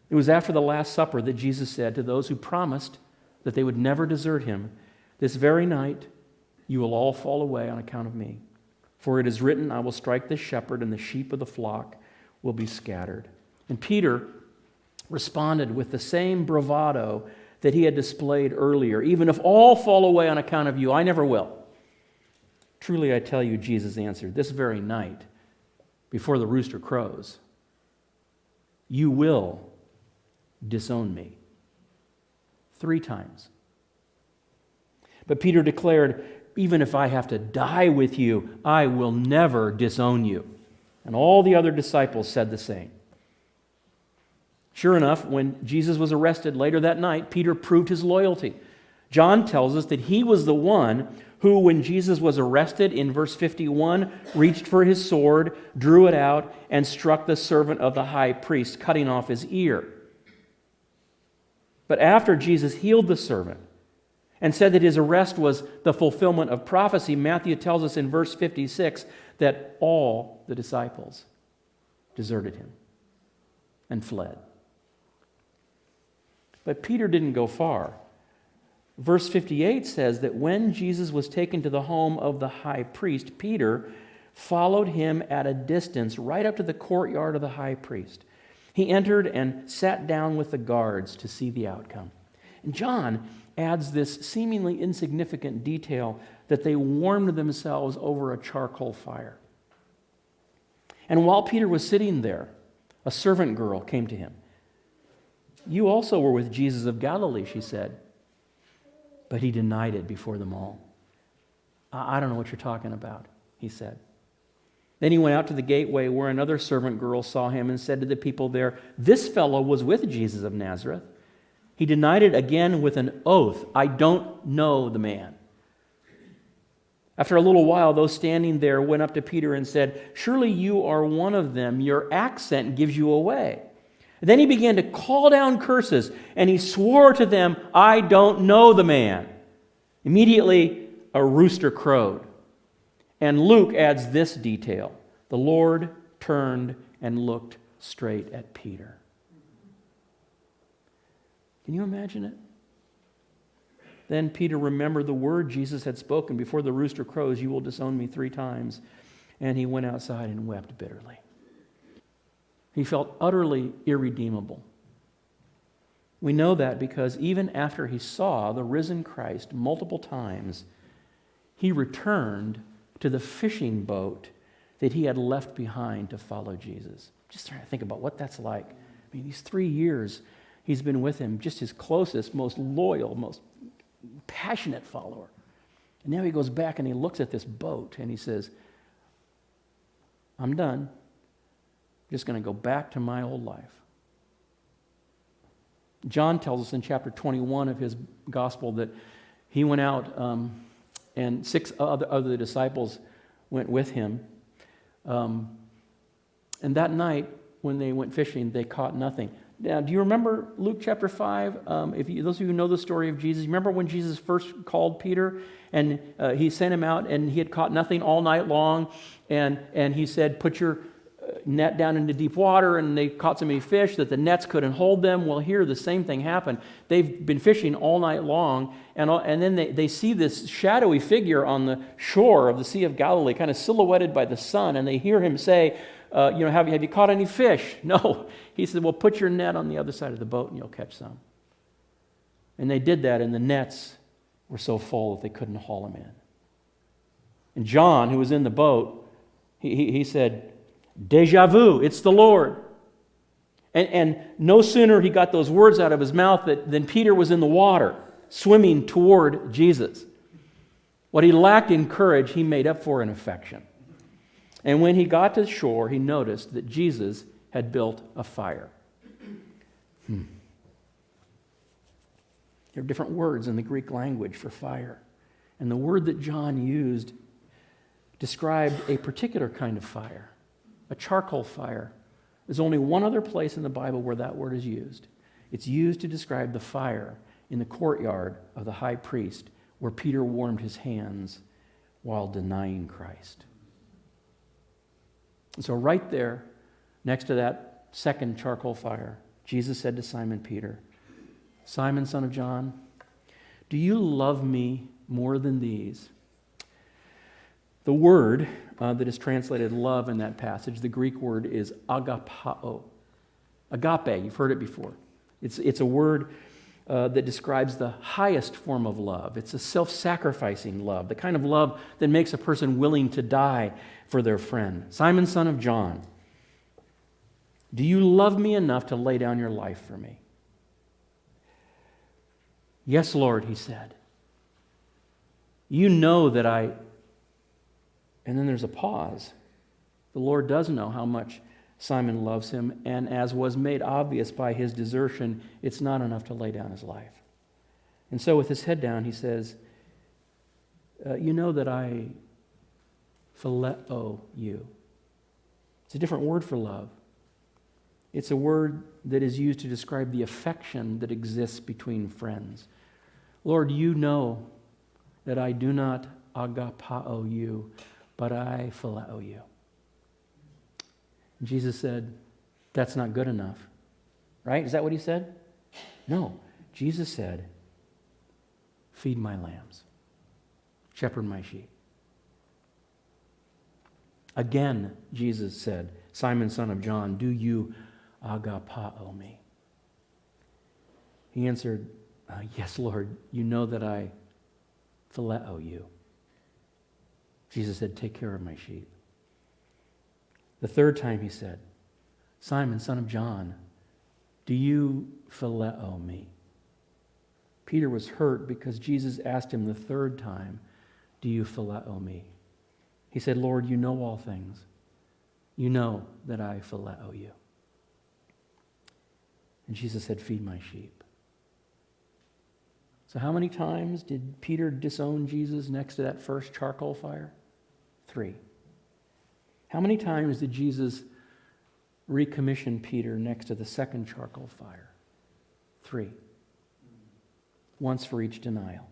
It was after the Last Supper that Jesus said to those who promised that they would never desert him, "This very night you will all fall away on account of me. For it is written, I will strike the shepherd, and the sheep of the flock will be scattered." And Peter responded with the same bravado that he had displayed earlier. "Even if all fall away on account of you, I never will." "Truly I tell you," Jesus answered, "this very night, before the rooster crows, you will disown me 3 times. But Peter declared, "Even if I have to die with you, I will never disown you." And all the other disciples said the same. Sure enough, when Jesus was arrested later that night, Peter proved his loyalty. John tells us that he was the one who, when Jesus was arrested, in verse 51, reached for his sword, drew it out, and struck the servant of the high priest, cutting off his ear. But after Jesus healed the servant and said that his arrest was the fulfillment of prophecy, Matthew tells us in verse 56 that all the disciples deserted him and fled. But Peter didn't go far. Verse 58 says that when Jesus was taken to the home of the high priest, Peter followed him at a distance right up to the courtyard of the high priest. He entered and sat down with the guards to see the outcome. And John adds this seemingly insignificant detail that they warmed themselves over a charcoal fire. And while Peter was sitting there, a servant girl came to him. "You also were with Jesus of Galilee," she said. But he denied it before them all. "I don't know what you're talking about," he said. Then he went out to the gateway where another servant girl saw him and said to the people there, "This fellow was with Jesus of Nazareth." He denied it again with an oath, "I don't know the man." After a little while, those standing there went up to Peter and said, "Surely you are one of them. Your accent gives you away." Then he began to call down curses, and he swore to them, "I don't know the man." Immediately, a rooster crowed. And Luke adds this detail: the Lord turned and looked straight at Peter. Can you imagine it? Then Peter remembered the word Jesus had spoken, "Before the rooster crows, you will disown me 3 times." And he went outside and wept bitterly. He felt utterly irredeemable. We know that because even after he saw the risen Christ multiple times, he returned to the fishing boat that he had left behind to follow Jesus. Just trying to think about what that's like. I mean, these 3 years he's been with him, just his closest, most loyal, most passionate follower. And now he goes back and he looks at this boat and he says, "I'm done. I'm just going to go back to my old life." John tells us in chapter 21 of his gospel that he went out and 6 other disciples went with him. And that night, when they went fishing, they caught nothing. Now, do you remember Luke chapter 5? Those of you who know the story of Jesus, remember when Jesus first called Peter and he sent him out and he had caught nothing all night long, and he said, "Put your net down into deep water," and they caught so many fish that the nets couldn't hold them. Well, here the same thing happened. They've been fishing all night long, and then they see this shadowy figure on the shore of the Sea of Galilee, kind of silhouetted by the sun, and they hear him say, have you caught any fish?" "No." He said, "Well, put your net on the other side of the boat and you'll catch some." And they did that, and the nets were so full that they couldn't haul them in. And John, who was in the boat, he said, "Deja vu, it's the Lord." And no sooner he got those words out of his mouth than Peter was in the water, swimming toward Jesus. What he lacked in courage, he made up for in affection. And when he got to shore, he noticed that Jesus had built a fire. There are different words in the Greek language for fire. And the word that John used described a particular kind of fire, a charcoal fire. There's only one other place in the Bible where that word is used. It's used to describe the fire in the courtyard of the high priest where Peter warmed his hands while denying Christ. And so right there, next to that second charcoal fire, Jesus said to Simon Peter, Simon, son of John, do you love me more than these? The word that is translated love in that passage, the Greek word is agapao. Agape, you've heard it before. It's a word that describes the highest form of love. It's a self-sacrificing love, the kind of love that makes a person willing to die for their friend. Simon, son of John, do you love me enough to lay down your life for me? Yes, Lord, he said. You know that I... And then there's a pause. The Lord does know how much Simon loves him, and as was made obvious by his desertion, it's not enough to lay down his life. And so with his head down, he says, you know that I phileo you. It's a different word for love. It's a word that is used to describe the affection that exists between friends. Lord, you know that I do not agapao you, but I phileo you. And Jesus said, that's not good enough. Right? Is that what he said? No. Jesus said, feed my lambs. Shepherd my sheep. Again, Jesus said, Simon, son of John, do you agapao me? He answered, yes, Lord, you know that I phileo you. Jesus said, take care of my sheep. The third time he said, Simon, son of John, do you phileo me? Peter was hurt because Jesus asked him the third time, do you phileo me? He said, Lord, you know all things. You know that I phileo you. And Jesus said, feed my sheep. So how many times did Peter disown Jesus next to that first charcoal fire? 3. How many times did Jesus recommission Peter next to the second charcoal fire? 3. Once for each denial.